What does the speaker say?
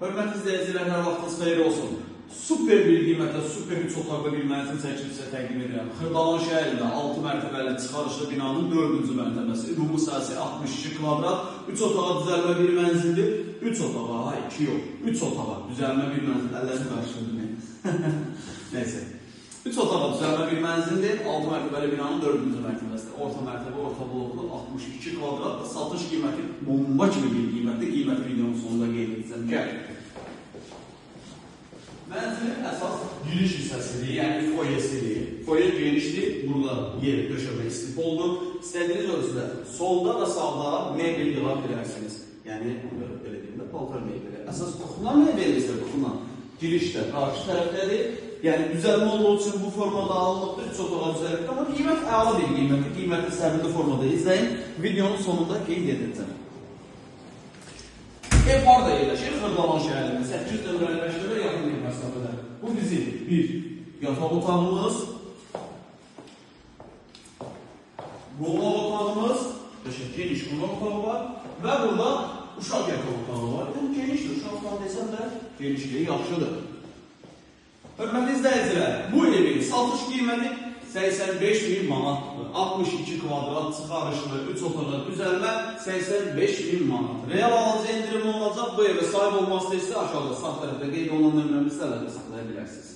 Hörmətli izləyicilər, hər vaxtınız xeyir olsun. Super bir qiymətlə, super 3 otaqlı bir mənzil çəkilib sizə təqdim edirəm. Xırdalan şəhərində 6 mərtəbəli çıxarışlı binanın 4-cü mərtəbəsi. Ümumi sahəsi 62 kvadrat, 3 otağa düzəlmə bir mənzildir. 3 otağa, 2 yox, 3 otağa düzəlmə bir mənzil. Əllərini qarşıladım. Neyse. 3 otağa düzəlmə bir mənzildir. 6 mərtəbəli binanın 4-cü mərtəbəsidir. Orta mərtəbə, orta bloklu 62 kvadratda satış qiyməti bomba kimi bir qiymətdir. Qiyməti videonun sonunda qeyd edəcəm. Gəl. Mənzilin əsas giriş hissəsidir, yəni foyesidir. Foye genişdir, burada yer döşəmə istif oldu. İstədiyiniz ölçüdə solda və sağda mebel yığa bilərsiniz. Yəni, belə deyim də, paltar mebeli. Əsas toxunan mebeli isə toxunan girişdə, qarşı tərəfdədir. Yəni, düzəlmə olduğu üçün bu formada alınıbdır, 3 otağa düzəlibdir. Amma qiymət əla bir qiymətdir. Qiyməti səbirli formada izləyin. Videonun sonunda qeyd edəcəm. Ev harada yerləşir? Xırdalan şəhərində 8 nömrəli məktəbə yaxın bir məsafədə. Bu bizim bir yataq otağımız, qonaq otağımız, geniş qonaq otağı var və burada uşaq yataq otağı var. Genişdir, uşaq otağı desəm də genişliyi yaxşıdır. Hörmətli izləyicilər, bu evin satış qiyməti 85.000 manatdır. 62 kvadrat çıxarışlı 3 otağa düzəlmə 85.000 manat. Real alıcı indirim olacaq. Bu evə sahib olmaq istəyirsə aşağıda sağ tərəfdə qeyd olunan nömrəmi sizlərlə saxlaya bilərsiniz.